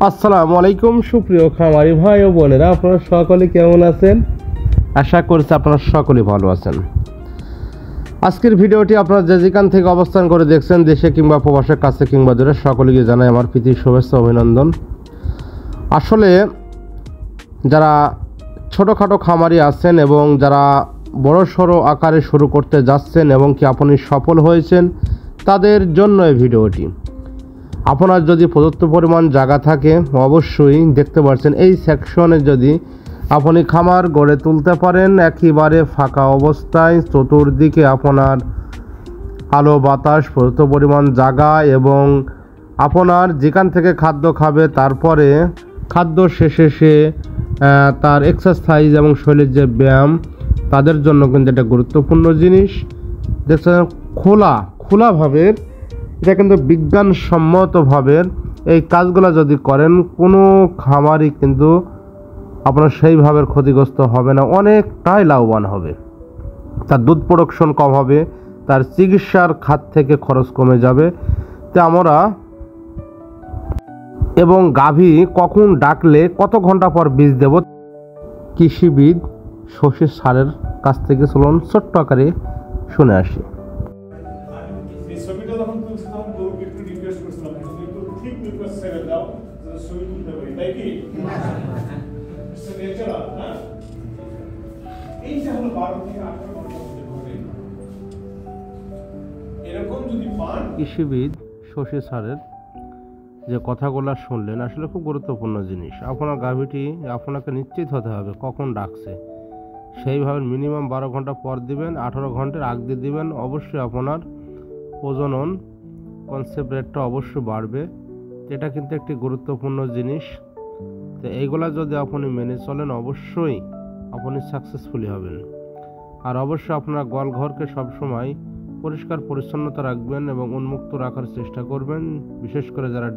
আসসালামু আলাইকুম সুপ্রিয় খামারি ভাই ও বোনেরা, আপনারা সকলে কেমন আছেন? আশা করছি আপনারা সকলে ভালো আছেন। আজকের ভিডিওটি আপনারা যে যেখান থেকে অবস্থান করে দেখছেন, দেশে কিংবা প্রবাসের কাছে কিংবা দূরে, সকলকে জানাই আমার প্রীতি শুভেচ্ছা অভিনন্দন। আসলে যারা ছোটোখাটো খামারি আছেন এবং যারা বড় সড়ো আকারে শুরু করতে যাচ্ছেন এবং কি আপনি সফল হয়েছেন, তাদের জন্য এই ভিডিওটি। আপনার যদি প্রদত্ত পরিমাণ জায়গা থাকে, অবশ্যই দেখতে পাচ্ছেন এই সেকশনে যদি আপনি খামার গড়ে তুলতে পারেন, একেবারে ফাঁকা অবস্থায় চতুর্দিকে আপনার আলো বাতাস, প্রদত্ত পরিমাণ জায়গা এবং আপনার যেখান থেকে খাদ্য খাবে, তারপরে খাদ্য শেষে সে তার এক্সারসাইজ এবং শরীরের যে ব্যায়াম, তাদের জন্য কিন্তু এটা গুরুত্বপূর্ণ জিনিস। দেখছেন খোলাভাবে, এটা কিন্তু বিজ্ঞানসম্মতভাবে এই কাজগুলো যদি করেন, কোনো খামারই কিন্তু আপনার সেইভাবে ক্ষতিগ্রস্ত হবে না, অনেকটাই লাভবান হবে। তার দুধ প্রোডাকশন কম হবে, তার চিকিৎসার খাত থেকে খরচ কমে যাবে। তা আমরা এবং গাভী কখন ডাকলে কত ঘন্টা পর বীজ দেব, কৃষিবিদ শশী স্যারের কাছ থেকে চলুন ছোট্ট আকারে শুনে আসি। কৃষিবিদ শশী স্যারের যে কথাগুলো শুনলেন, আসলে খুব গুরুত্বপূর্ণ জিনিস। আপনার গাভীটি আপনাকে নিশ্চিত হতে হবে কখন ডাকছে, সেইভাবে মিনিমাম 12 ঘন্টা পর দিবেন, 18 ঘন্টার আগ দিয়ে দিবেন। অবশ্যই আপনার প্রজনন কনসেপ্ট রেটটা অবশ্যই বাড়বে। এটা কিন্তু একটি গুরুত্বপূর্ণ জিনিস। তো এইগুলা যদি আপনি মেনে চলেন, অবশ্যই আপনি সাকসেসফুলি হবেন। আর অবশ্যই আপনার গোয়ালঘরকে সবসময় পরিষ্কার পরিচ্ছন্নতা রাখবেন এবং উন্মুক্ত রাখার চেষ্টা করবেন, বিশেষ করে যারা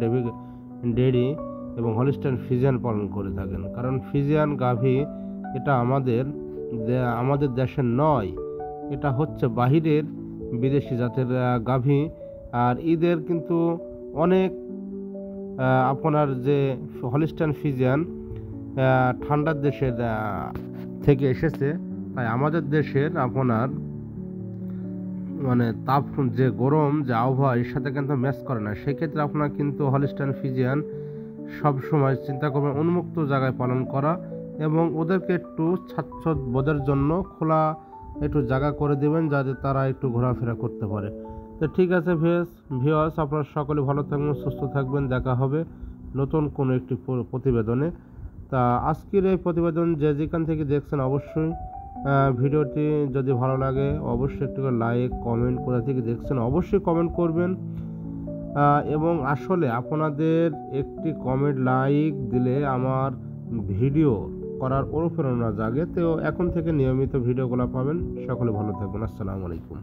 ডেয়ারি এবং হলিস্টাইন ফ্রিজিয়ান পালন করে থাকেন। কারণ ফ্রিজিয়ান গাভী এটা আমাদের দেশের নয়, এটা হচ্ছে বাহিরের বিদেশি জাতের গাভী। আর ঈদের কিন্তু অনেক আপনার যে হলিস্টাইন ফ্রিজিয়ান ঠান্ডার দেশের থেকে এসেছে, তাই আমাদের দেশের আপনার তাপ যে গরম যে আবহাওয়া, এর সাথে কিন্তু ম্যাচ করে না। সেক্ষেত্রে আপনার কিন্তু হলিস্টাইন ফ্রিজিয়ান সবসময় চিন্তা করবেন উন্মুক্ত জায়গায় পালন করা এবং ওদেরকে একটু স্বাচ্ছন্দ্যবোধের জন্য খোলা একটু জায়গা করে দেবেন, যাতে তারা একটু ঘোরাফেরা করতে পারে। তো ঠিক আছে ভিউয়ার্স, আপনারা সকলে ভালো থাকবেন, সুস্থ থাকবেন। দেখা হবে নতুন কোনো একটি প্রতিবেদনে। তা আজকের এই প্রতিবেদন যে যেখান থেকে দেখছেন, অবশ্যই ভিডিওটি যদি ভালো লাগে অবশ্যই একটু লাইক কমেন্ট, কোথা থেকে দেখছেন অবশ্যই কমেন্ট করবেন। এবং আসলে আপনাদের একটি কমেন্ট লাইক দিলে আমার ভিডিও করার অনুপ্রেরণা জাগে। তো এখন থেকে নিয়মিত ভিডিওগুলো পাবেন। সকলে ভালো থাকবেন। আসসালামু আলাইকুম।